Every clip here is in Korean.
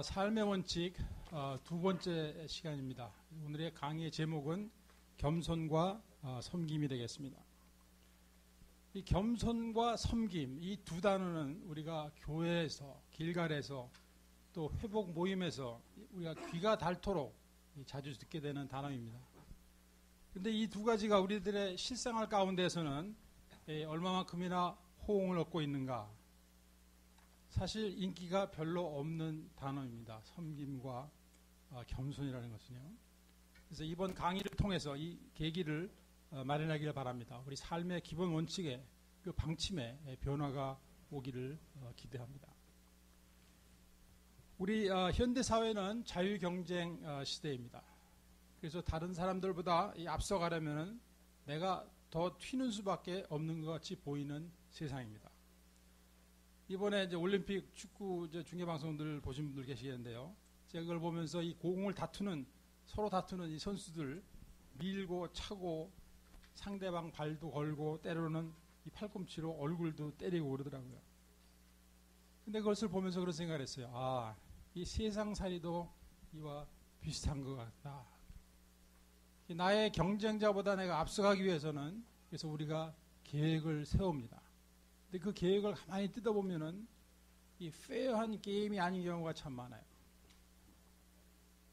삶의 원칙 두 번째 시간입니다. 오늘의 강의의 제목은 겸손과 섬김이 되겠습니다. 이 겸손과 섬김, 이 두 단어는 우리가 교회에서, 길갈에서, 또 회복 모임에서 우리가 귀가 닳도록 자주 듣게 되는 단어입니다. 그런데 이 두 가지가 우리들의 실생활 가운데서는 얼마만큼이나 호응을 얻고 있는가? 사실 인기가 별로 없는 단어입니다. 섬김과 겸손이라는 것은요. 그래서 이번 강의를 통해서 이 계기를 마련하기를 바랍니다. 우리 삶의 기본 원칙에 그 방침에 변화가 오기를 기대합니다. 우리 현대 사회는 자유경쟁 시대입니다. 그래서 다른 사람들보다 앞서가려면 내가 더 튀는 수밖에 없는 것 같이 보이는 세상입니다. 이번에 이제 올림픽 축구 중계방송들 보신 분들 계시겠는데요. 제가 그걸 보면서 이 공을 서로 다투는 이 선수들 밀고 차고 상대방 발도 걸고 때로는 이 팔꿈치로 얼굴도 때리고 그러더라고요. 근데 그것을 보면서 그런 생각을 했어요. 이 세상살이도 이와 비슷한 것 같다. 나의 경쟁자보다 내가 앞서가기 위해서는 그래서 우리가 계획을 세웁니다. 근데 그 계획을 가만히 뜯어보면은 이 페어한 게임이 아닌 경우가 참 많아요.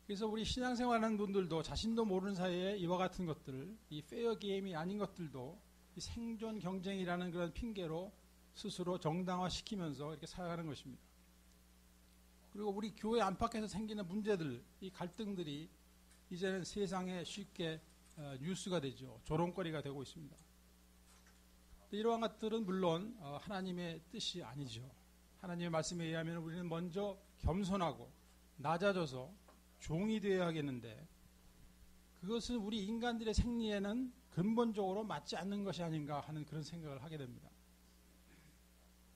그래서 우리 신앙생활하는 분들도 자신도 모르는 사이에 이와 같은 것들, 이 페어 게임이 아닌 것들도 이 생존 경쟁이라는 그런 핑계로 스스로 정당화시키면서 이렇게 살아가는 것입니다. 그리고 우리 교회 안팎에서 생기는 문제들, 이 갈등들이 이제는 세상에 쉽게 뉴스가 되죠. 조롱거리가 되고 있습니다. 이러한 것들은 물론 하나님의 뜻이 아니죠. 하나님의 말씀에 의하면 우리는 먼저 겸손하고 낮아져서 종이 되어야 하겠는데 그것은 우리 인간들의 생리에는 근본적으로 맞지 않는 것이 아닌가 하는 그런 생각을 하게 됩니다.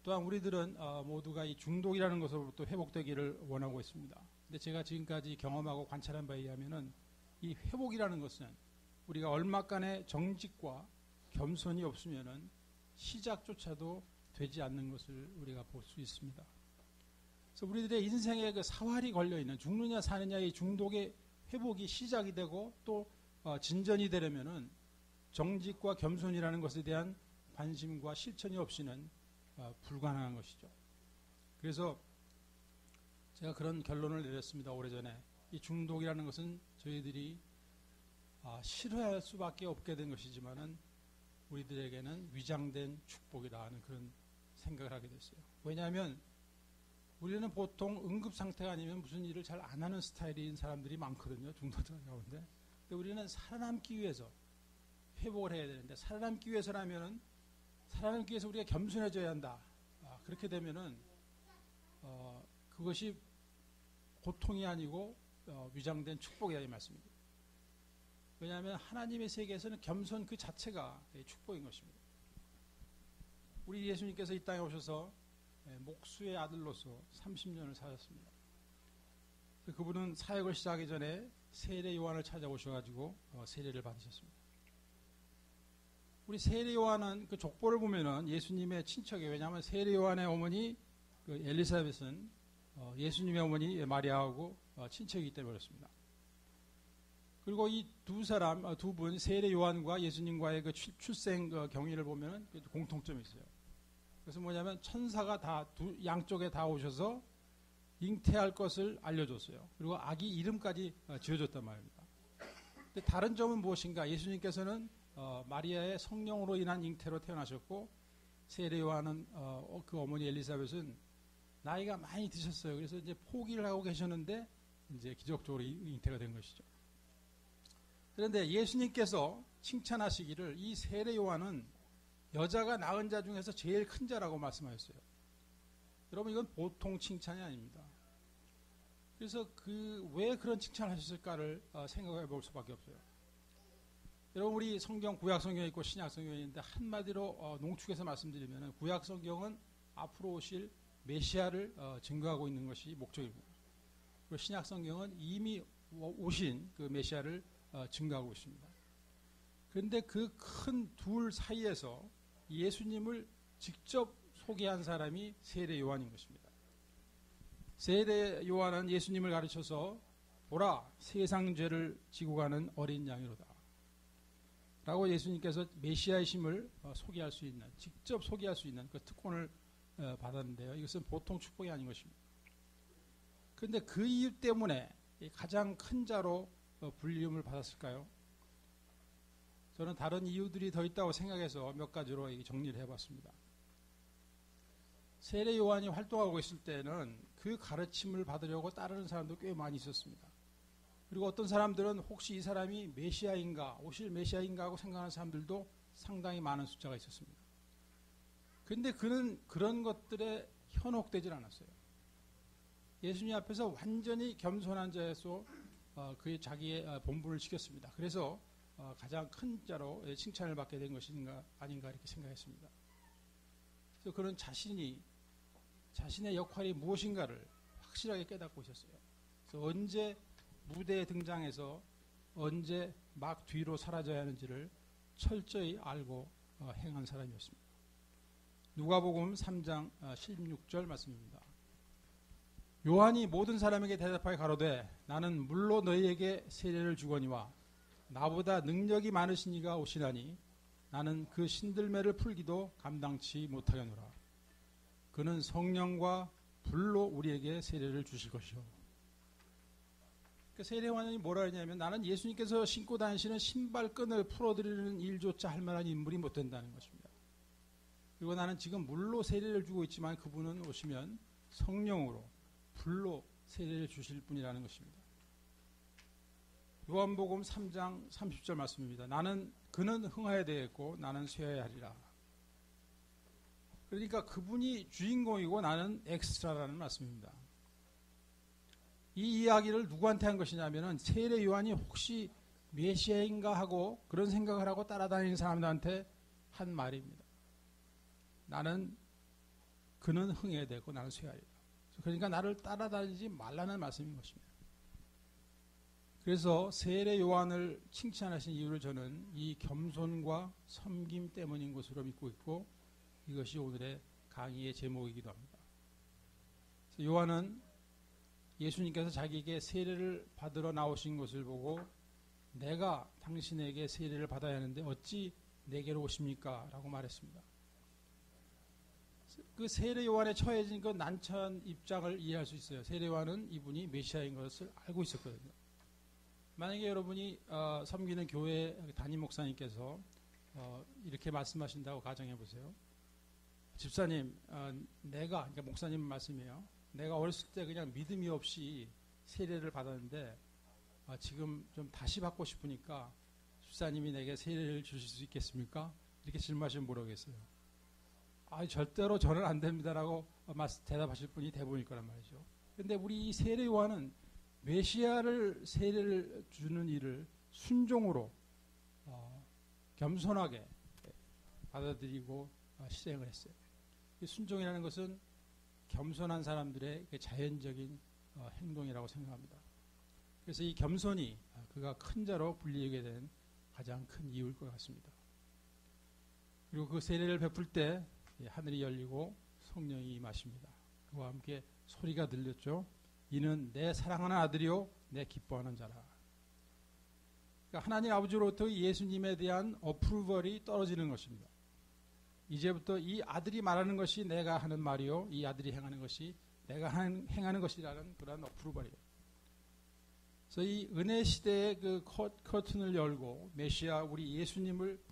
또한 우리들은 모두가 이 중독이라는 것으로부터 회복되기를 원하고 있습니다. 근데 제가 지금까지 경험하고 관찰한 바에 의하면은 이 회복이라는 것은 우리가 얼마간의 정직과 겸손이 없으면은 시작조차도 되지 않는 것을 우리가 볼 수 있습니다. 그래서 우리들의 인생에 그 사활이 걸려있는 죽느냐 사느냐의 중독의 회복이 시작이 되고 또 진전이 되려면은 정직과 겸손이라는 것에 대한 관심과 실천이 없이는 불가능한 것이죠. 그래서 제가 그런 결론을 내렸습니다. 오래전에 이 중독이라는 것은 저희들이 싫어할 수밖에 없게 된 것이지만은 우리들에게는 위장된 축복이라 하는 그런 생각을 하게 됐어요. 왜냐하면 우리는 보통 응급상태가 아니면 무슨 일을 잘 안 하는 스타일인 사람들이 많거든요. 중독자 가운데. 근데 우리는 살아남기 위해서 회복을 해야 되는데 살아남기 위해서라면은 살아남기 위해서 우리가 겸손해져야 한다. 그렇게 되면은 그것이 고통이 아니고 위장된 축복이라 이 말씀입니다. 왜냐하면 하나님의 세계에서는 겸손 그 자체가 축복인 것입니다. 우리 예수님께서 이 땅에 오셔서 목수의 아들로서 30년을 사셨습니다. 그분은 사역을 시작하기 전에 세례 요한을 찾아오셔가지고 세례를 받으셨습니다. 우리 세례 요한은 그 족보를 보면은 예수님의 친척이에요. 왜냐하면 세례 요한의 어머니 그 엘리사벳은 예수님의 어머니 마리아하고 친척이기 때문에 그렇습니다. 그리고 이 두 분 세례 요한과 예수님과의 그 출생 경위를 보면은 공통점이 있어요. 그래서 뭐냐면 천사가 다 양쪽에 다 오셔서 잉태할 것을 알려줬어요. 그리고 아기 이름까지 지어줬단 말입니다. 근데 다른 점은 무엇인가? 예수님께서는 마리아의 성령으로 인한 잉태로 태어나셨고 세례 요한은 그 어머니 엘리사벳은 나이가 많이 드셨어요. 그래서 이제 포기를 하고 계셨는데 이제 기적적으로 잉태가 된 것이죠. 그런데 예수님께서 칭찬하시기를 이 세례 요한은 여자가 낳은 자 중에서 제일 큰 자라고 말씀하셨어요. 여러분 이건 보통 칭찬이 아닙니다. 그래서 왜 그런 칭찬을 하셨을까를 생각해 볼 수밖에 없어요. 여러분 우리 성경 구약 성경이 있고 신약 성경이 있는데 한마디로 농축해서 말씀드리면 구약 성경은 앞으로 오실 메시아를 증거하고 있는 것이 목적입니다. 그리고 신약 성경은 이미 오신 그 메시아를 증거하고 있습니다. 그런데 그 큰 둘 사이에서 예수님을 직접 소개한 사람이 세례 요한인 것입니다. 세례 요한은 예수님을 가르쳐서 보라 세상 죄를 지고 가는 어린 양이로다 라고 예수님께서 메시아이심을 소개할 수 있는, 직접 소개할 수 있는 그 특권을 받았는데요. 이것은 보통 축복이 아닌 것입니다. 그런데 그 이유 때문에 가장 큰 자로 불림을 받았을까요? 저는 다른 이유들이 더 있다고 생각해서 몇 가지로 정리를 해봤습니다. 세례 요한이 활동하고 있을 때는 그 가르침을 받으려고 따르는 사람도 꽤 많이 있었습니다. 그리고 어떤 사람들은 혹시 이 사람이 메시아인가, 오실 메시아인가 하고 생각하는 사람들도 상당히 많은 숫자가 있었습니다. 그런데 그는 그런 것들에 현혹되질 않았어요. 예수님 앞에서 완전히 겸손한 자에서 그의 자기의 본분을 지켰습니다. 그래서 가장 큰 자로 칭찬을 받게 된 것인가 아닌가 이렇게 생각했습니다. 그래서 그는 자신의 역할이 무엇인가를 확실하게 깨닫고 있었어요. 그래서 언제 무대에 등장해서 언제 막 뒤로 사라져야 하는지를 철저히 알고 행한 사람이었습니다. 누가복음 3장 16절 말씀입니다. 요한이 모든 사람에게 대답하여 가로되 나는 물로 너희에게 세례를 주거니와 나보다 능력이 많으신 이가 오시나니 나는 그 신들매를 풀기도 감당치 못하겠노라. 그는 성령과 불로 우리에게 세례를 주실 것이요. 그러니까 세례 요한이 뭐라 하냐면 나는 예수님께서 신고 다니시는 신발끈을 풀어드리는 일조차 할 만한 인물이 못 된다는 것입니다. 그리고 나는 지금 물로 세례를 주고 있지만 그분은 오시면 성령으로 불로 세례를 주실 분이라는 것입니다. 요한복음 3장 30절 말씀입니다. 그는 흥하여야 되겠고 나는 쇠하여야 하리라. 그러니까 그분이 주인공이고 나는 엑스트라라는 말씀입니다. 이 이야기를 누구한테 한 것이냐면은 세례 요한이 혹시 메시아인가 하고 그런 생각을 하고 따라다니는 사람들한테 한 말입니다. 그는 흥해야 되고 나는 쇠하리라. 그러니까 나를 따라다니지 말라는 말씀인 것입니다. 그래서 세례 요한을 칭찬하신 이유를 저는 이 겸손과 섬김 때문인 것으로 믿고 있고 이것이 오늘의 강의의 제목이기도 합니다. 요한은 예수님께서 자기에게 세례를 받으러 나오신 것을 보고 내가 당신에게 세례를 받아야 하는데 어찌 내게로 오십니까? 라고 말했습니다. 그 세례 요한에 처해진 그 난처한 입장을 이해할 수 있어요. 세례 요한은 이분이 메시아인 것을 알고 있었거든요. 만약에 여러분이 섬기는 교회 담임 목사님께서 이렇게 말씀하신다고 가정해 보세요. 집사님, 그러니까 목사님 말씀이에요. 내가 어렸을 때 그냥 믿음이 없이 세례를 받았는데 지금 좀 다시 받고 싶으니까 집사님이 내게 세례를 주실 수 있겠습니까? 이렇게 질문하시면 뭐라겠어요? 절대로 저는 안 됩니다라고 대답하실 분이 대부분일 거란 말이죠. 그런데 우리 이 세례 요한은 메시아를 세례를 주는 일을 순종으로 겸손하게 받아들이고 실행을 했어요. 이 순종이라는 것은 겸손한 사람들의 자연적인 행동이라고 생각합니다. 그래서 이 겸손이 그가 큰 자로 불리게 된 가장 큰 이유일 것 같습니다. 그리고 그 세례를 베풀 때 하늘이 열리고 성령이 임하십니다. 그와 함께 소리가 들렸죠. 이는 내 사랑하는 아들이요 내 기뻐하는 자라. 그러니까 하나님 아버지로부터 예수님에 대한 어프루벌이 떨어지는 것입니다. 이제부터 이 아들이 말하는 것이 내가 하는 말이요 이 아들이 행하는 것이 내가 행하는 것이라는 그런 어프루벌이에요. 그래서 이 은혜 시대의 그 커튼을 열고 메시아 우리 예수님을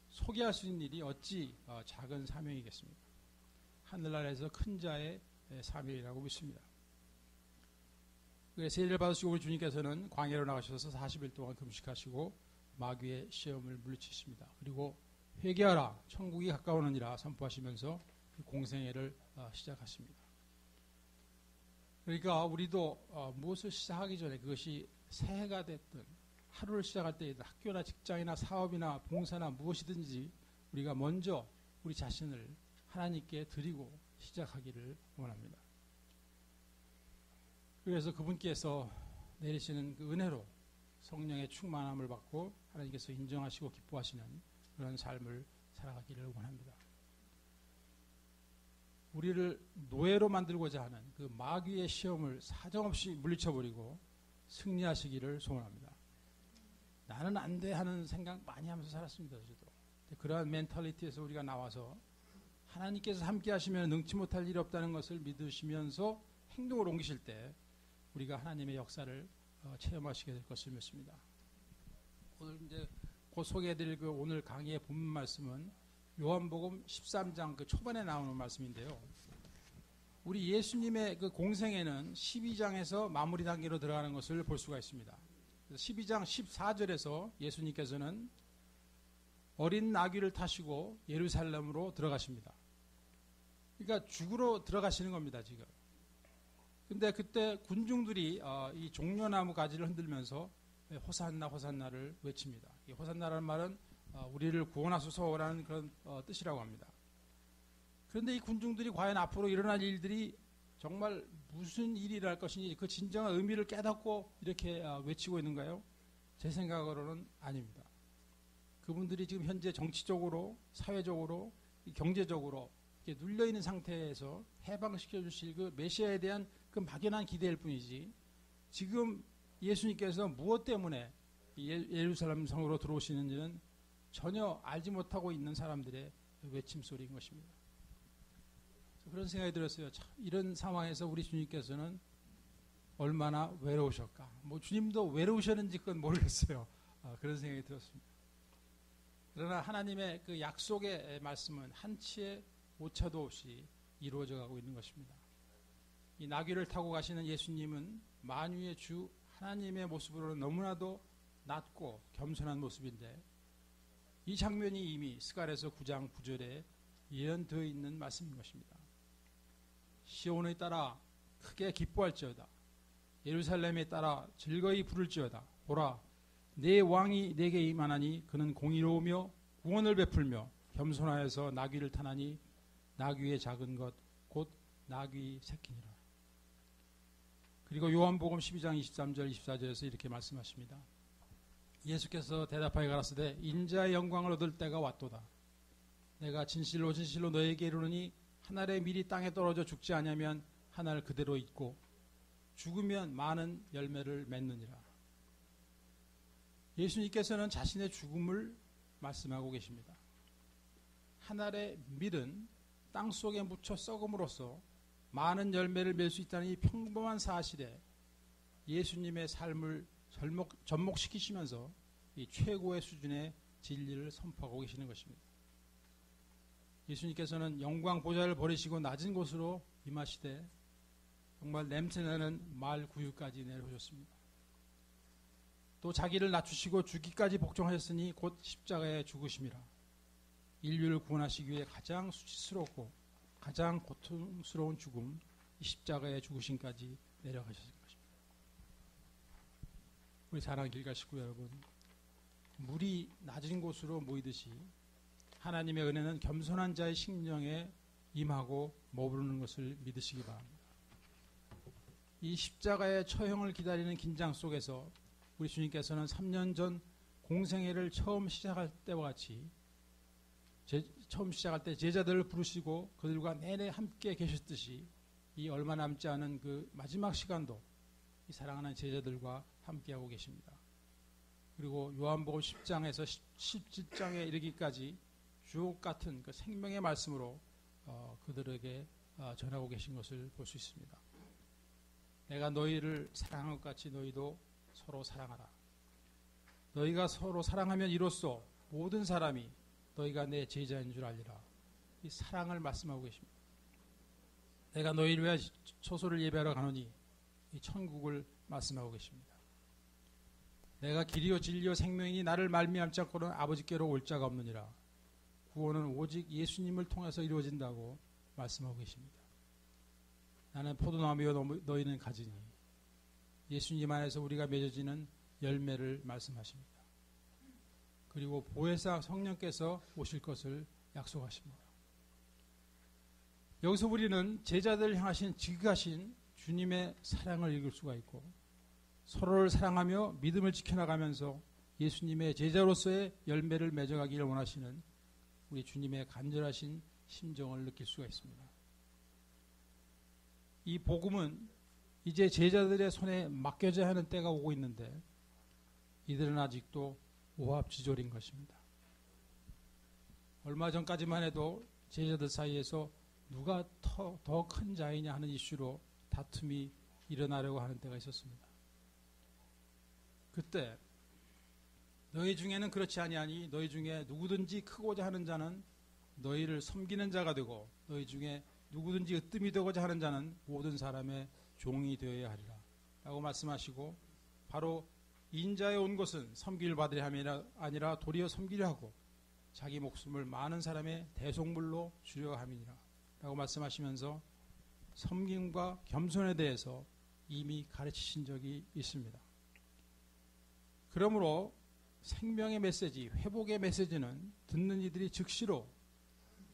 소개할 수 있는 일이 어찌 작은 사명이겠습니까? 하늘나라에서 큰 자의 사명이라고 믿습니다. 세례를 받으시고 우리 주님께서는 광야로 나가셔서 40일 동안 금식하시고 마귀의 시험을 물리치십니다. 그리고 회개하라 천국이 가까우느니라 선포하시면서 공생애를 시작하십니다. 그러니까 우리도 무엇을 시작하기 전에 그것이 새해가 됐든 하루를 시작할 때에든 학교나 직장이나 사업이나 봉사나 무엇이든지 우리가 먼저 우리 자신을 하나님께 드리고 시작하기를 원합니다. 그래서 그분께서 내리시는 그 은혜로 성령의 충만함을 받고 하나님께서 인정하시고 기뻐하시는 그런 삶을 살아가기를 원합니다. 우리를 노예로 만들고자 하는 그 마귀의 시험을 사정없이 물리쳐버리고 승리하시기를 소원합니다. 나는 안 돼 하는 생각 많이 하면서 살았습니다. 저도. 그러한 멘탈리티에서 우리가 나와서 하나님께서 함께 하시면 능치 못할 일이 없다는 것을 믿으시면서 행동을 옮기실 때 우리가 하나님의 역사를 체험하시게 될 것을 믿습니다. 오늘 이제 곧 소개해드릴 그 오늘 강의의 본문 말씀은 요한복음 13장 그 초반에 나오는 말씀인데요. 우리 예수님의 그 공생애는 12장에서 마무리 단계로 들어가는 것을 볼 수가 있습니다. 12장 14절에서 예수님께서는 어린 나귀를 타시고 예루살렘으로 들어가십니다. 그러니까 죽으러 들어가시는 겁니다, 지금. 근데 그때 군중들이 이 종려나무 가지를 흔들면서 호산나 호산나를 외칩니다. 이 호산나라는 말은 우리를 구원하소서라는 그런 뜻이라고 합니다. 그런데 이 군중들이 과연 앞으로 일어날 일들이 정말 무슨 일이랄 것인지 그 진정한 의미를 깨닫고 이렇게 외치고 있는가요? 제 생각으로는 아닙니다. 그분들이 지금 현재 정치적으로, 사회적으로, 경제적으로 이렇게 눌려있는 상태에서 해방시켜 주실 그 메시아에 대한 그 막연한 기대일 뿐이지, 지금 예수님께서 무엇 때문에 예루살렘 성으로 들어오시는지는 전혀 알지 못하고 있는 사람들의 외침 소리인 것입니다. 그런 생각이 들었어요. 참, 이런 상황에서 우리 주님께서는 얼마나 외로우셨까. 뭐 주님도 외로우셨는지 그건 모르겠어요. 그런 생각이 들었습니다. 그러나 하나님의 그 약속의 말씀은 한치의 오차도 없이 이루어져 가고 있는 것입니다. 이 나귀를 타고 가시는 예수님은 만유의 주 하나님의 모습으로는 너무나도 낮고 겸손한 모습인데, 이 장면이 이미 스가랴서 9장 9절에 예언되어 있는 말씀인 것입니다. 시온에 따라 크게 기뻐할지어다. 예루살렘에 따라 즐거이 부를지어다. 보라, 내 왕이 내게 임하나니 그는 공의로우며 구원을 베풀며 겸손하여서 나귀를 타나니 나귀의 작은 것 곧 나귀 새끼니라. 그리고 요한복음 12장 23절 24절에서 이렇게 말씀하십니다. 예수께서 대답하여 가라사대 인자의 영광을 얻을 때가 왔도다. 내가 진실로 진실로 너에게 이르노니 한 알의 밀이 땅에 떨어져 죽지 아니하면 한 알 그대로 있고 죽으면 많은 열매를 맺느니라. 예수님께서는 자신의 죽음을 말씀하고 계십니다. 한 알의 밀은 땅 속에 묻혀 썩음으로써 많은 열매를 맺을 수 있다는 이 평범한 사실에 예수님의 삶을 접목시키시면서 이 최고의 수준의 진리를 선포하고 계시는 것입니다. 예수님께서는 영광 보좌를 버리시고 낮은 곳으로 임하시되 정말 냄새나는 말 구유까지 내려오셨습니다. 또 자기를 낮추시고 죽기까지 복종하셨으니 곧 십자가에 죽으심이라. 인류를 구원하시기 위해 가장 수치스럽고 가장 고통스러운 죽음, 이 십자가의 죽으심까지 내려가셨을 것입니다. 우리 사랑하는 길가 식구 여러분, 물이 낮은 곳으로 모이듯이 하나님의 은혜는 겸손한 자의 심령에 임하고 머무르는 것을 믿으시기 바랍니다. 이 십자가의 처형을 기다리는 긴장 속에서 우리 주님께서는 3년 전 공생애를 처음 시작할 때와 같이 처음 시작할 때 제자들을 부르시고 그들과 내내 함께 계셨듯이 이 얼마 남지 않은 그 마지막 시간도 이 사랑하는 제자들과 함께하고 계십니다. 그리고 요한복음 10장에서 17장에 이르기까지 주옥 같은 그 생명의 말씀으로 그들에게 전하고 계신 것을 볼 수 있습니다. 내가 너희를 사랑한 것 같이 너희도 서로 사랑하라. 너희가 서로 사랑하면 이로써 모든 사람이 너희가 내 제자인 줄 알리라. 이 사랑을 말씀하고 계십니다. 내가 너희를 위하여 초소를 예배하러 가노니 이 천국을 말씀하고 계십니다. 내가 길이요 진리요 생명이니 나를 말미암지 않고는 아버지께로 올 자가 없느니라. 구원은 오직 예수님을 통해서 이루어진다고 말씀하고 계십니다. 나는 포도나무요 너희는 가지니. 예수님 안에서 우리가 맺어지는 열매를 말씀하십니다. 그리고 보혜사 성령께서 오실 것을 약속하십니다. 여기서 우리는 제자들을 향하신 지극하신 주님의 사랑을 읽을 수가 있고, 서로를 사랑하며 믿음을 지켜나가면서 예수님의 제자로서의 열매를 맺어가기를 원하시는 우리 주님의 간절하신 심정을 느낄 수가 있습니다. 이 복음은 이제 제자들의 손에 맡겨져야 하는 때가 오고 있는데 이들은 아직도 오합지졸인 것입니다. 얼마 전까지만 해도 제자들 사이에서 누가 더 큰 자이냐 하는 이슈로 다툼이 일어나려고 하는 때가 있었습니다. 그때 너희 중에는 그렇지 아니하니 너희 중에 누구든지 크고자 하는 자는 너희를 섬기는 자가 되고 너희 중에 누구든지 으뜸이 되고자 하는 자는 모든 사람의 종이 되어야 하리라 라고 말씀하시고, 바로 인자에 온 것은 섬길 받으려 함이 아니라 도리어 섬기려 하고 자기 목숨을 많은 사람의 대속물로 주려 함이니라 라고 말씀하시면서 섬김과 겸손에 대해서 이미 가르치신 적이 있습니다. 그러므로 생명의 메시지, 회복의 메시지는 듣는 이들이 즉시로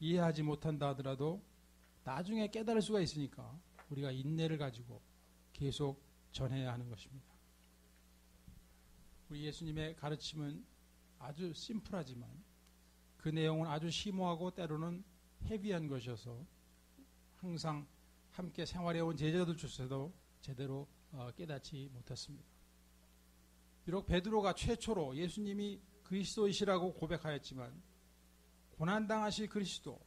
이해하지 못한다 하더라도 나중에 깨달을 수가 있으니까 우리가 인내를 가지고 계속 전해야 하는 것입니다. 우리 예수님의 가르침은 아주 심플하지만 그 내용은 아주 심오하고 때로는 헤비한 것이어서 항상 함께 생활해온 제자들조차도 제대로 깨닫지 못했습니다. 비록 베드로가 최초로 예수님이 그리스도이시라고 고백하였지만 고난당하실 그리스도,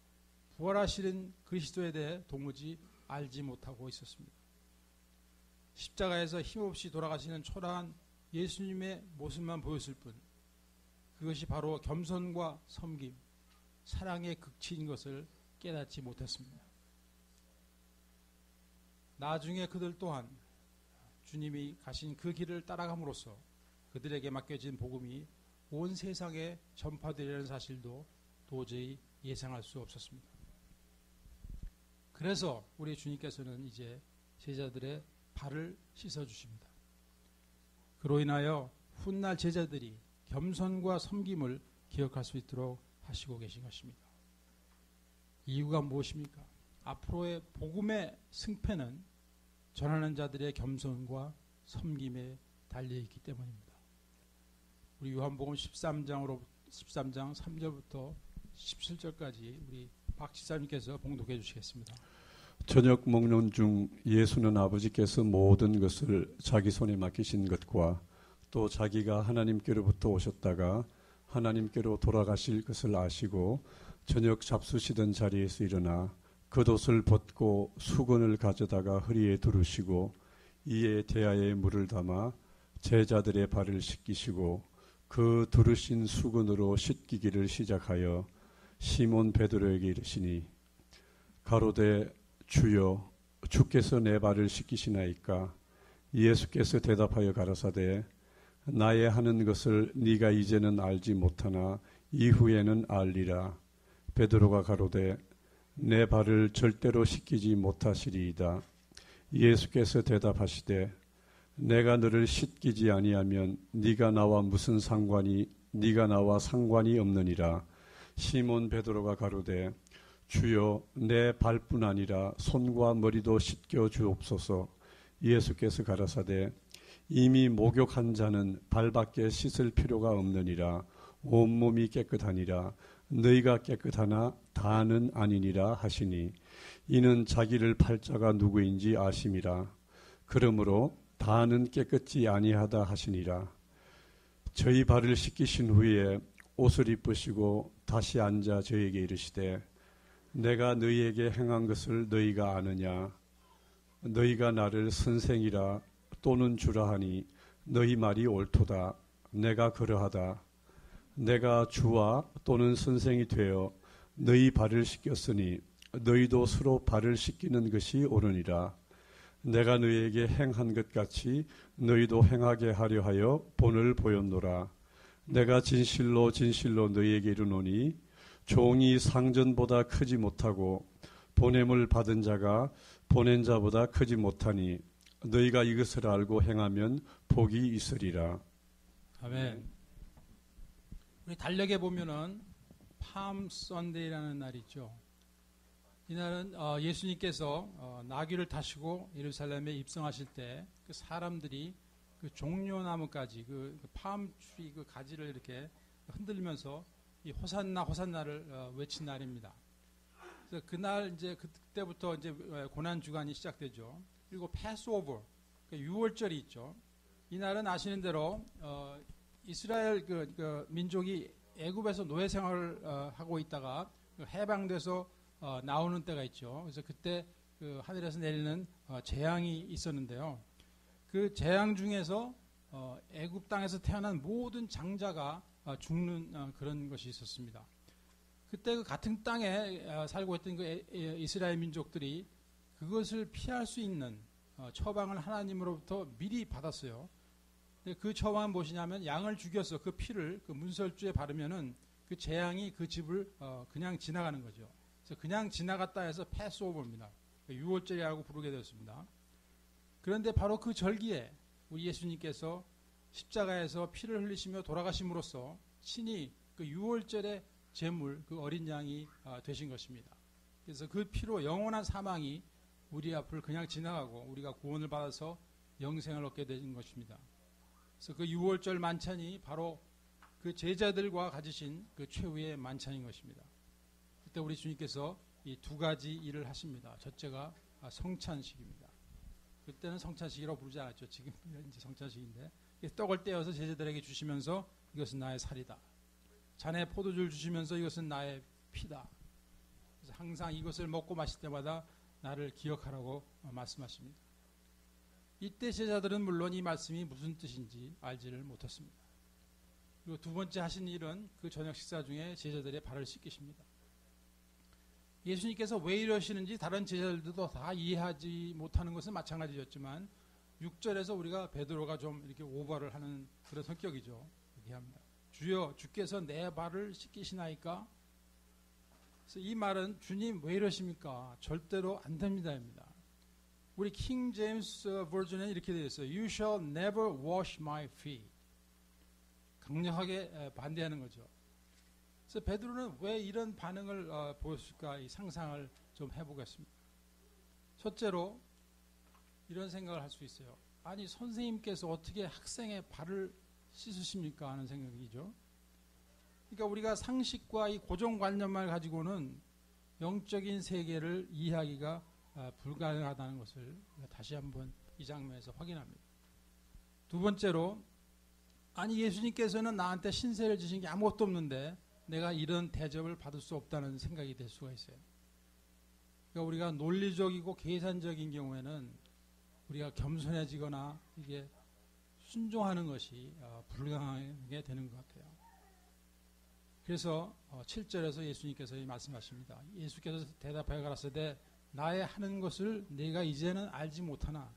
부활하시는 그리스도에 대해 도무지 알지 못하고 있었습니다. 십자가에서 힘없이 돌아가시는 초라한 예수님의 모습만 보였을 뿐 그것이 바로 겸손과 섬김, 사랑의 극치인 것을 깨닫지 못했습니다. 나중에 그들 또한 주님이 가신 그 길을 따라감으로써 그들에게 맡겨진 복음이 온 세상에 전파되려는 사실도 도저히 예상할 수 없었습니다. 그래서 우리 주님께서는 이제 제자들의 발을 씻어주십니다. 그로 인하여 훗날 제자들이 겸손과 섬김을 기억할 수 있도록 하시고 계신 것입니다. 이유가 무엇입니까? 앞으로의 복음의 승패는 전하는 자들의 겸손과 섬김에 달려있기 때문입니다. 우리 요한복음 13장 3절부터 17절까지 우리 박 지사님께서 봉독해 주시겠습니다. 저녁 먹는 중 예수는 아버지께서 모든 것을 자기 손에 맡기신 것과 또 자기가 하나님께로부터 오셨다가 하나님께로 돌아가실 것을 아시고 저녁 잡수시던 자리에서 일어나 겉옷을 벗고 수건을 가져다가 허리에 두르시고 이에 대야에 물을 담아 제자들의 발을 씻기시고 그 두르신 수건으로 씻기기를 시작하여 시몬 베드로에게 이르시니 가로되 주여 주께서 내 발을 씻기시나이까? 예수께서 대답하여 가라사대 나의 하는 것을 네가 이제는 알지 못하나 이후에는 알리라. 베드로가 가로되 내 발을 절대로 씻기지 못하시리이다. 예수께서 대답하시되 내가 너를 씻기지 아니하면 네가 나와 상관이 없느니라. 시몬 베드로가 가로되 주여 내 발뿐 아니라 손과 머리도 씻겨 주옵소서. 예수께서 가라사대 이미 목욕한 자는 발밖에 씻을 필요가 없느니라. 온몸이 깨끗하니라. 너희가 깨끗하나 다는 아니니라 하시니 이는 자기를 팔 자가 누구인지 아심이라. 그러므로 다는 깨끗지 아니하다 하시니라. 저희 발을 씻기신 후에 옷을 입으시고 다시 앉아 저에게 이르시되 내가 너희에게 행한 것을 너희가 아느냐? 너희가 나를 선생이라 또는 주라 하니 너희 말이 옳도다. 내가 그러하다. 내가 주와 또는 선생이 되어 너희 발을 씻겼으니 너희도 서로 발을 씻기는 것이 옳으니라. 내가 너희에게 행한 것 같이 너희도 행하게 하려 하여 본을 보였노라. 내가 진실로 너희에게 이르노니 종이 상전보다 크지 못하고 보냄을 받은 자가 보낸 자보다 크지 못하니 너희가 이것을 알고 행하면 복이 있으리라. 아멘. 우리 달력에 보면은 팜 선데이라는 날이 있죠. 이날은 예수님께서 나귀를 타시고 예루살렘에 입성하실 때 그 사람들이 그 종려나무까지 그 팜트리 그 가지를 이렇게 흔들면서 이 호산나 호산나를 외친 날입니다. 그래서 그날 이제 그때부터 이제 고난 주간이 시작되죠. 그리고 패스오버, 그러니까 유월절이 있죠. 이날은 아시는 대로 이스라엘 그 민족이 애굽에서 노예 생활을 하고 있다가 해방돼서 나오는 때가 있죠. 그래서 그때 그 하늘에서 내리는 재앙이 있었는데요. 그 재앙 중에서 애굽 땅에서 태어난 모든 장자가 죽는 그런 것이 있었습니다. 그때 그 같은 땅에 살고 있던 그 이스라엘 민족들이 그것을 피할 수 있는 처방을 하나님으로부터 미리 받았어요. 그 처방은 무엇이냐면 양을 죽여서 그 피를 그 문설주에 바르면은 그 재앙이 그 집을 그냥 지나가는 거죠. 그래서 그냥 지나갔다 해서 패스오버입니다. 유월절이라고 부르게 되었습니다. 그런데 바로 그 절기에 우리 예수님께서 십자가에서 피를 흘리시며 돌아가심으로써 친히 그 유월절의 제물, 그 어린 양이 되신 것입니다. 그래서 그 피로 영원한 사망이 우리 앞을 그냥 지나가고 우리가 구원을 받아서 영생을 얻게 된 것입니다. 그래서 그 유월절 만찬이 바로 그 제자들과 가지신 그 최후의 만찬인 것입니다. 그때 우리 주님께서 이 두 가지 일을 하십니다. 첫째가 성찬식입니다. 그때는 성찬식이라고 부르지 않았죠. 지금 이제 성찬식인데 떡을 떼어서 제자들에게 주시면서 이것은 나의 살이다. 잔에 포도주를 주시면서 이것은 나의 피다. 그래서 항상 이것을 먹고 마실 때마다 나를 기억하라고 말씀하십니다. 이때 제자들은 물론 이 말씀이 무슨 뜻인지 알지를 못했습니다. 그리고 두 번째 하신 일은 그 저녁 식사 중에 제자들의 발을 씻기십니다. 예수님께서 왜 이러시는지 다른 제자들도 다 이해하지 못하는 것은 마찬가지였지만 6절에서 우리가 베드로가 좀 이렇게 오버를 하는 그런 성격이죠. 이렇게 합니다. 주여 주께서 내 발을 씻기시나이까? 그래서 이 말은 주님 왜 이러십니까? 절대로 안 됩니다입니다. 우리 킹 제임스 버전에 이렇게 되어 있어요. You shall never wash my feet. 강력하게 반대하는 거죠. 그래서 베드로는 왜 이런 반응을 보였을까? 이 상상을 좀 해보겠습니다. 첫째로 이런 생각을 할 수 있어요. 아니 선생님께서 어떻게 학생의 발을 씻으십니까? 하는 생각이죠. 그러니까 우리가 상식과 이 고정관념만 가지고는 영적인 세계를 이해하기가 불가능하다는 것을 다시 한번 이 장면에서 확인합니다. 두 번째로 아니 예수님께서는 나한테 신세를 지신 게 아무것도 없는데 내가 이런 대접을 받을 수 없다는 생각이 될 수가 있어요. 그러니까 우리가 논리적이고 계산적인 경우에는 우리가 겸손해지거나 이게 순종하는 것이 불가능하게 되는 것 같아요. 그래서 7절에서 예수님께서 말씀하십니다. 예수께서 대답하여 가라사대 나의 하는 것을 내가 이제는 알지 못하나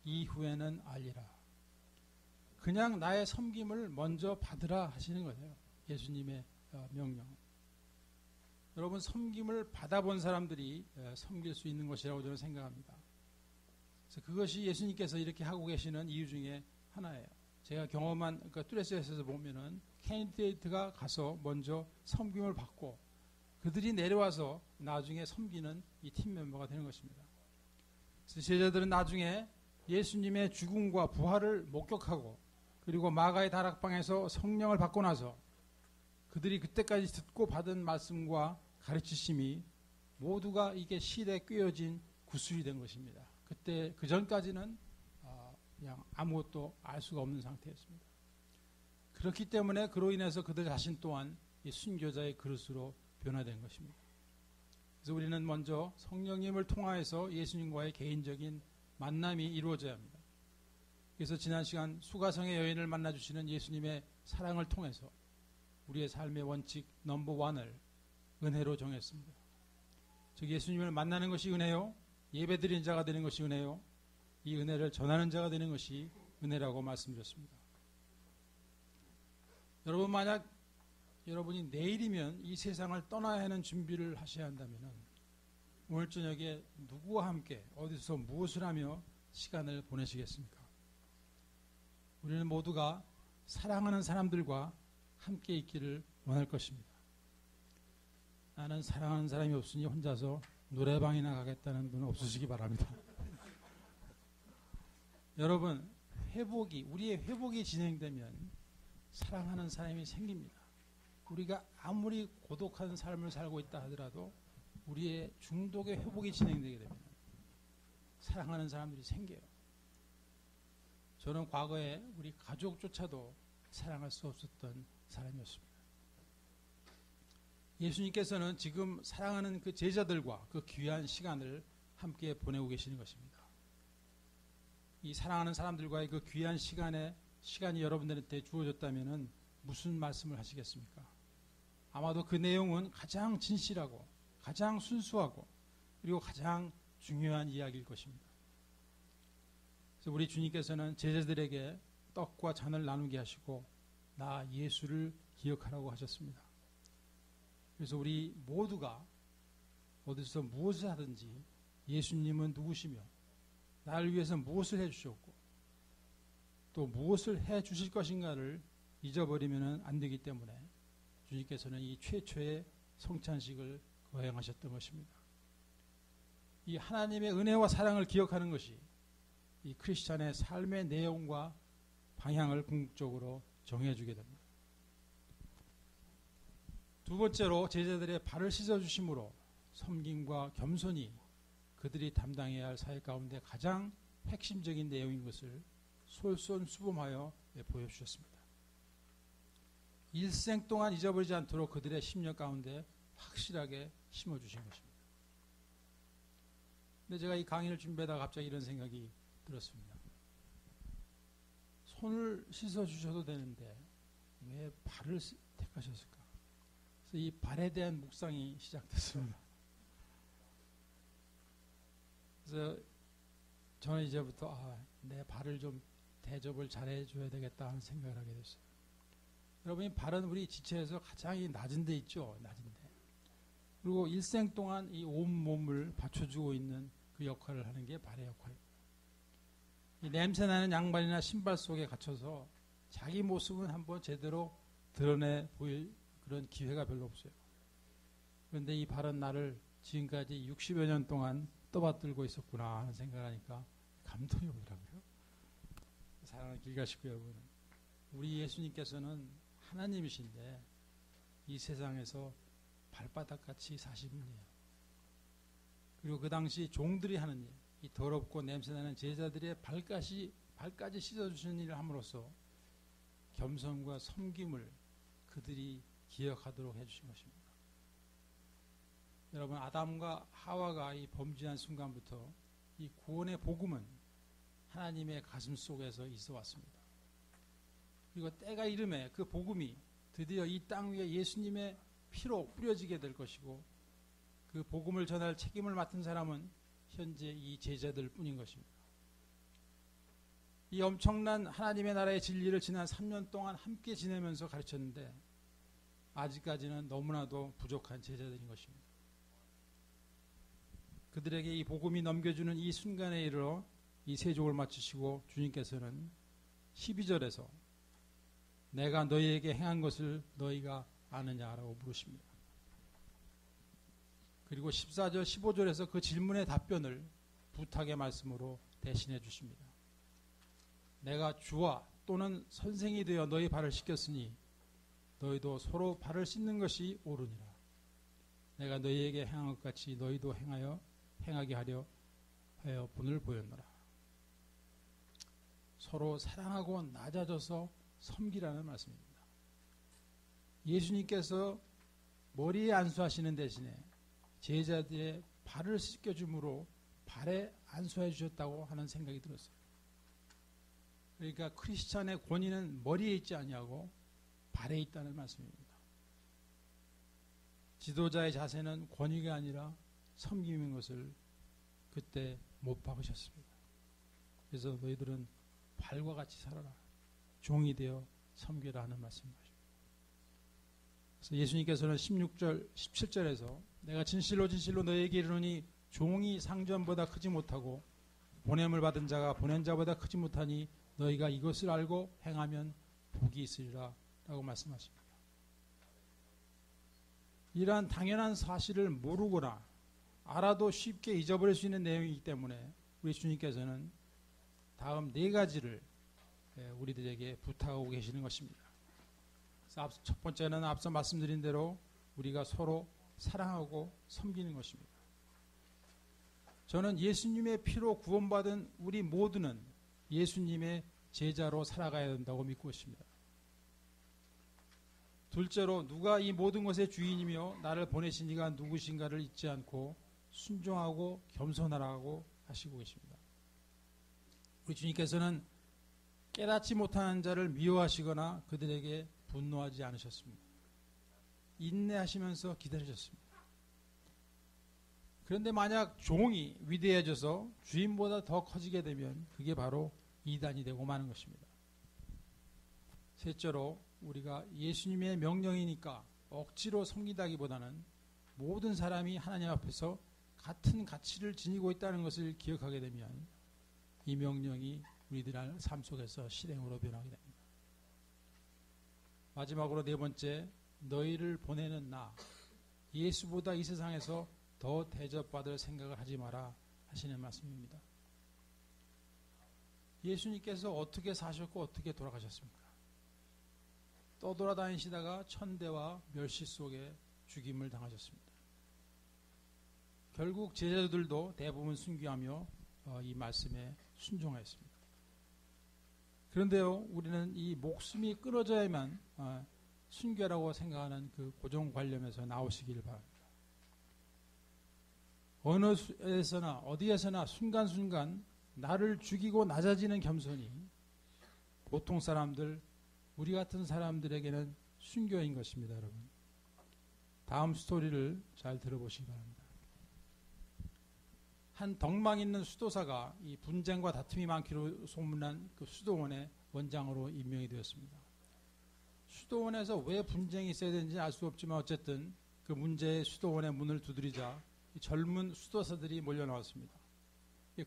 이후에는 알리라. 그냥 나의 섬김을 먼저 받으라 하시는 거예요. 예수님의 명령. 여러분 섬김을 받아본 사람들이 섬길 수 있는 것이라고 저는 생각합니다. 그래서 그것이 예수님께서 이렇게 하고 계시는 이유 중에 하나예요. 제가 경험한 그러니까 뚜레스에서 보면은 캔디데이트가 가서 먼저 섬김을 받고 그들이 내려와서 나중에 섬기는 이 팀 멤버가 되는 것입니다. 그래서 제자들은 나중에 예수님의 죽음과 부활을 목격하고 그리고 마가의 다락방에서 성령을 받고 나서 그들이 그때까지 듣고 받은 말씀과 가르치심이 모두가 이게 실에 꿰어진 구슬이 된 것입니다. 그때 그 전까지는 그냥 아무것도 알 수가 없는 상태였습니다. 그렇기 때문에 그로 인해서 그들 자신 또한 이 순교자의 그릇으로 변화된 것입니다. 그래서 우리는 먼저 성령님을 통하여서 예수님과의 개인적인 만남이 이루어져야 합니다. 그래서 지난 시간 수가성의 여인을 만나주시는 예수님의 사랑을 통해서 우리의 삶의 원칙 넘버 원을 은혜로 정했습니다. 즉 예수님을 만나는 것이 은혜요, 예배드리는 자가 되는 것이 은혜요, 이 은혜를 전하는 자가 되는 것이 은혜라고 말씀드렸습니다. 여러분 만약 여러분이 내일이면 이 세상을 떠나야 하는 준비를 하셔야 한다면 오늘 저녁에 누구와 함께 어디서 무엇을 하며 시간을 보내시겠습니까? 우리는 모두가 사랑하는 사람들과 함께 있기를 원할 것입니다. 나는 사랑하는 사람이 없으니 혼자서 노래방이나 가겠다는 분은 없으시기 바랍니다. 여러분 우리의 회복이 진행되면 사랑하는 사람이 생깁니다. 우리가 아무리 고독한 삶을 살고 있다 하더라도 우리의 중독의 회복이 진행되게 되면 사랑하는 사람들이 생겨요. 저는 과거에 우리 가족조차도 사랑할 수 없었던 사람이었습니다. 예수님께서는 지금 사랑하는 그 제자들과 그 귀한 시간을 함께 보내고 계시는 것입니다. 이 사랑하는 사람들과의 그 귀한 시간이 여러분들한테 주어졌다면 무슨 말씀을 하시겠습니까? 아마도 그 내용은 가장 진실하고 가장 순수하고 그리고 가장 중요한 이야기일 것입니다. 그래서 우리 주님께서는 제자들에게 떡과 잔을 나누게 하시고 나 예수를 기억하라고 하셨습니다. 그래서 우리 모두가 어디서 무엇을 하든지 예수님은 누구시며 나를 위해서 무엇을 해주셨고 또 무엇을 해주실 것인가를 잊어버리면 안 되기 때문에 주님께서는 이 최초의 성찬식을 거행하셨던 것입니다. 이 하나님의 은혜와 사랑을 기억하는 것이 이 크리스찬의 삶의 내용과 방향을 궁극적으로 정해주게 됩니다. 두 번째로 제자들의 발을 씻어주심으로 섬김과 겸손이 그들이 담당해야 할 사역 가운데 가장 핵심적인 내용인 것을 솔선수범하여 보여주셨습니다. 일생 동안 잊어버리지 않도록 그들의 심령 가운데 확실하게 심어주신 것입니다. 근데 제가 이 강의를 준비하다가 갑자기 이런 생각이 들었습니다. 손을 씻어주셔도 되는데 왜 발을 택하셨을까? 그래서 이 발에 대한 묵상이 시작됐습니다. 그래서 저는 이제부터 내 발을 좀 대접을 잘해줘야 되겠다 하는 생각을 하게 됐어요. 여러분이 발은 우리 지체에서 가장 낮은 데 있죠. 낮은 데. 그리고 일생 동안 이 온몸을 받쳐주고 있는 그 역할을 하는 게 발의 역할입니다. 이 냄새나는 양말이나 신발 속에 갇혀서 자기 모습은 한번 제대로 드러내 보일 그런 기회가 별로 없어요. 그런데 이 발은 나를 지금까지 60여 년 동안 떠받들고 있었구나 하는 생각을 하니까 감동이 오더라고요. 사랑하는 길가시고 여러분, 우리 예수님께서는 하나님이신데 이 세상에서 발바닥같이 사신 분이에요. 그리고 그 당시 종들이 하는 일, 이 더럽고 냄새나는 제자들의 발까지 씻어주시는 일을 함으로써 겸손과 섬김을 그들이 기억하도록 해주신 것입니다. 여러분, 아담과 하와가 이 범죄한 순간부터 이 구원의 복음은 하나님의 가슴 속에서 있어 왔습니다. 그리고 때가 이름에 그 복음이 드디어 이 땅 위에 예수님의 피로 뿌려지게 될 것이고 그 복음을 전할 책임을 맡은 사람은 현재 이 제자들 뿐인 것입니다. 이 엄청난 하나님의 나라의 진리를 지난 3년 동안 함께 지내면서 가르쳤는데 아직까지는 너무나도 부족한 제자들인 것입니다. 그들에게 이 복음이 넘겨주는 이 순간에 이르러 이 세족을 마치시고 주님께서는 12절에서 내가 너희에게 행한 것을 너희가 아느냐라고 물으십니다. 그리고 14절, 15절에서 그 질문의 답변을 부탁의 말씀으로 대신해 주십니다. 내가 주와 또는 선생이 되어 너희 발을 씻겼으니 너희도 서로 발을 씻는 것이 옳으니라. 내가 너희에게 행한 것 같이 너희도 행하게 하려 하여 본을 보였노라. 서로 사랑하고 낮아져서 섬기라는 말씀입니다. 예수님께서 머리에 안수하시는 대신에 제자들의 발을 씻겨줌으로 발에 안수해 주셨다고 하는 생각이 들었어요. 그러니까 크리스찬의 권위는 머리에 있지 아니하고 발에 있다는 말씀입니다. 지도자의 자세는 권위가 아니라 섬김인 것을 그때 못 박으셨습니다. 그래서 너희들은 발과 같이 살아라. 종이 되어 섬겨라 하는 말씀입니다. 그래서 예수님께서는 16절, 17절에서 내가 진실로 진실로 너희에게 이르노니 종이 상전보다 크지 못하고 보냄을 받은 자가 보낸 자보다 크지 못하니 너희가 이것을 알고 행하면 복이 있으리라 라고 말씀하십니다. 이러한 당연한 사실을 모르거나 알아도 쉽게 잊어버릴 수 있는 내용이기 때문에 우리 주님께서는 다음 4가지를 우리들에게 부탁하고 계시는 것입니다. 그래서 첫 번째는 앞서 말씀드린 대로 우리가 서로 사랑하고 섬기는 것입니다. 저는 예수님의 피로 구원받은 우리 모두는 예수님의 제자로 살아가야 된다고 믿고 있습니다. 둘째로 누가 이 모든 것의 주인이며 나를 보내신 이가 누구신가를 잊지 않고 순종하고 겸손하라고 하시고 계십니다. 우리 주님께서는 깨닫지 못하는 자를 미워하시거나 그들에게 분노하지 않으셨습니다. 인내하시면서 기다리셨습니다. 그런데 만약 종이 위대해져서 주인보다 더 커지게 되면 그게 바로 이단이 되고 마는 것입니다. 셋째로 우리가 예수님의 명령이니까 억지로 섬기다기보다는 모든 사람이 하나님 앞에서 같은 가치를 지니고 있다는 것을 기억하게 되면 이 명령이 우리들의 삶 속에서 실행으로 변하게 됩니다. 마지막으로 네 번째, 너희를 보내는 나, 예수보다 이 세상에서 더 대접받을 생각을 하지 마라 하시는 말씀입니다. 예수님께서 어떻게 사셨고 어떻게 돌아가셨습니까? 떠돌아다니시다가 천대와 멸시 속에 죽임을 당하셨습니다. 결국 제자들도 대부분 순교하며 이 말씀에 순종하였습니다. 그런데요, 우리는 이 목숨이 끊어져야만 순교라고 생각하는 그 고정관념에서 나오시기를 바랍니다. 어느 에서나 어디에서나 순간순간 나를 죽이고 낮아지는 겸손이 보통 사람들, 우리 같은 사람들에게는 순교인 것입니다, 여러분. 다음 스토리를 잘 들어보시기 바랍니다. 한 덕망 있는 수도사가 이 분쟁과 다툼이 많기로 소문난 그 수도원의 원장으로 임명이 되었습니다. 수도원에서 왜 분쟁이 있어야 되는지 알 수 없지만 어쨌든 그 문제의 수도원의 문을 두드리자 젊은 수도사들이 몰려 나왔습니다.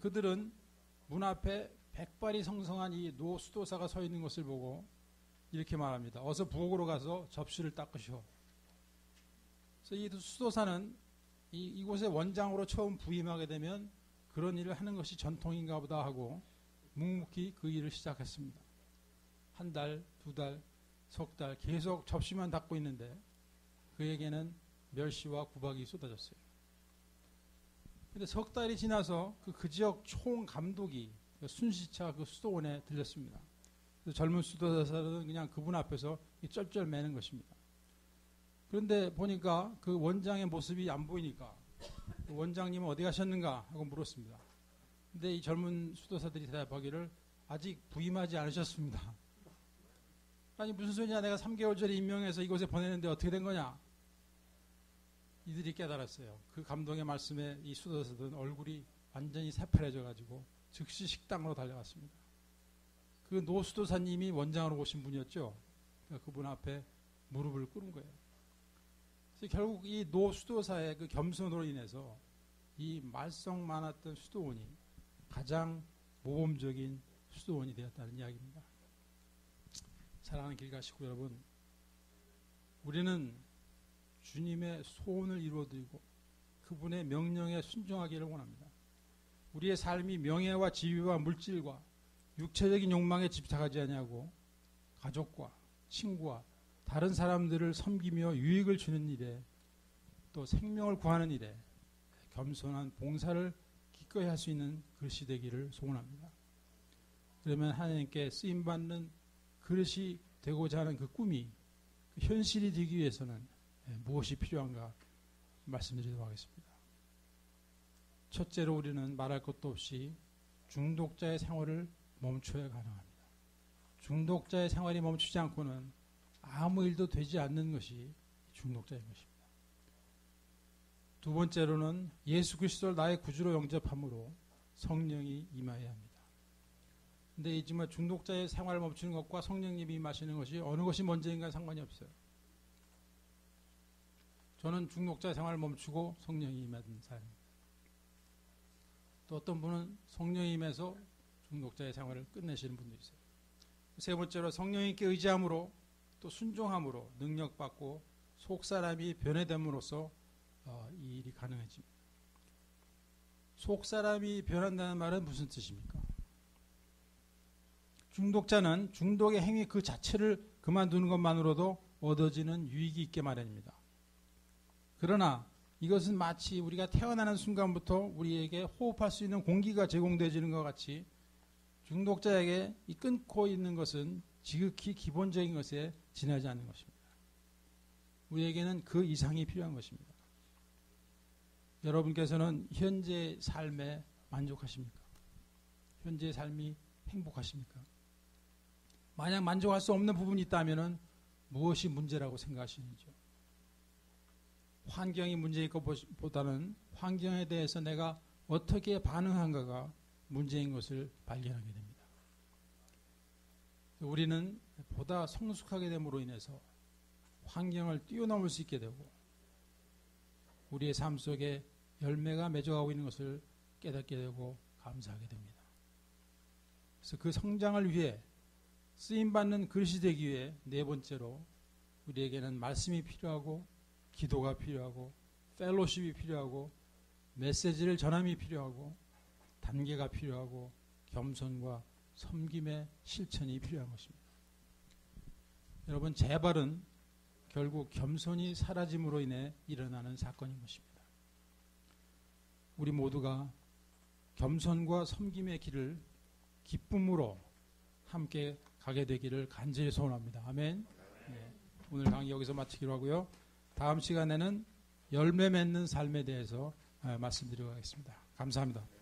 그들은 문 앞에 백발이 성성한 이 노 수도사가 서 있는 것을 보고 이렇게 말합니다. 어서 부엌으로 가서 접시를 닦으시오. 그래서 이 수도사는 이곳의 원장으로 처음 부임하게 되면 그런 일을 하는 것이 전통인가 보다 하고 묵묵히 그 일을 시작했습니다. 한 달, 두 달, 석 달 계속 접시만 닦고 있는데 그에게는 멸시와 구박이 쏟아졌어요. 그런데 석 달이 지나서 그 지역 총 감독이 순시차 그 수도원에 들렸습니다. 그래서 젊은 수도사들은 그냥 그분 앞에서 쩔쩔 매는 것입니다. 그런데 보니까 그 원장의 모습이 안 보이니까 그 원장님은 어디 가셨는가 하고 물었습니다. 근데 이 젊은 수도사들이 대답하기를 아직 부임하지 않으셨습니다. 아니 무슨 소리냐, 내가 3개월 전에 임명해서 이곳에 보내는데 어떻게 된 거냐. 이들이 깨달았어요. 그 감동의 말씀에 이 수도사들은 얼굴이 완전히 새파래져 가지고 즉시 식당으로 달려갔습니다. 그 노 수도사님이 원장으로 오신 분이었죠. 그러니까 그분 앞에 무릎을 꿇은 거예요. 그래서 결국 이 노 수도사의 그 겸손으로 인해서 이 말썽 많았던 수도원이 가장 모범적인 수도원이 되었다는 이야기입니다. 사랑하는 길가시고 여러분, 우리는 주님의 소원을 이루어드리고 그분의 명령에 순종하기를 원합니다. 우리의 삶이 명예와 지위와 물질과 육체적인 욕망에 집착하지 아니하고 가족과 친구와 다른 사람들을 섬기며 유익을 주는 일에 또 생명을 구하는 일에 겸손한 봉사를 기꺼이 할 수 있는 그릇이 되기를 소원합니다. 그러면 하나님께 쓰임받는 그릇이 되고자 하는 그 꿈이 현실이 되기 위해서는 무엇이 필요한가 말씀드리도록 하겠습니다. 첫째로 우리는 말할 것도 없이 중독자의 생활을 멈춰야 가능합니다. 중독자의 생활이 멈추지 않고는 아무 일도 되지 않는 것이 중독자인 것입니다. 두 번째로는 예수 그리스도를 나의 구주로 영접함으로 성령이 임하여야 합니다. 근데 이 정말 중독자의 생활을 멈추는 것과 성령님이 임하시는 것이 어느 것이 먼저인가 상관이 없어요. 저는 중독자의 생활을 멈추고 성령이 임하는 사람입니다. 또 어떤 분은 성령이 임해서 중독자의 생활을 끝내시는 분도 있어요. 세 번째로 성령님께 의지함으로 또 순종함으로 능력받고 속사람이 변해됨으로써 이 일이 가능해집니다. 속사람이 변한다는 말은 무슨 뜻입니까? 중독자는 중독의 행위 그 자체를 그만두는 것만으로도 얻어지는 유익이 있게 마련입니다. 그러나 이것은 마치 우리가 태어나는 순간부터 우리에게 호흡할 수 있는 공기가 제공되어지는 것 같이 중독자에게 이 끊고 있는 것은 지극히 기본적인 것에 지나지 않는 것입니다. 우리에게는 그 이상이 필요한 것입니다. 여러분께서는 현재 삶에 만족하십니까? 현재 삶이 행복하십니까? 만약 만족할 수 없는 부분이 있다면 무엇이 문제라고 생각하시는지요? 환경이 문제일 것보다는 환경에 대해서 내가 어떻게 반응한가가 문제인 것을 발견하게 됩니다. 우리는 보다 성숙하게 됨으로 인해서 환경을 뛰어넘을 수 있게 되고 우리의 삶 속에 열매가 맺어가고 있는 것을 깨닫게 되고 감사하게 됩니다. 그래서 그 성장을 위해 쓰임받는 그릇이 되기 위해 네 번째로 우리에게는 말씀이 필요하고 기도가 필요하고 펠로십이 필요하고 메시지를 전함이 필요하고 단계가 필요하고 겸손과 섬김의 실천이 필요한 것입니다. 여러분, 재발은 결국 겸손이 사라짐으로 인해 일어나는 사건인 것입니다. 우리 모두가 겸손과 섬김의 길을 기쁨으로 함께 가게 되기를 간절히 소원합니다. 아멘. 네, 오늘 강의 여기서 마치기로 하고요. 다음 시간에는 열매 맺는 삶에 대해서 말씀드리도록 하겠습니다. 감사합니다.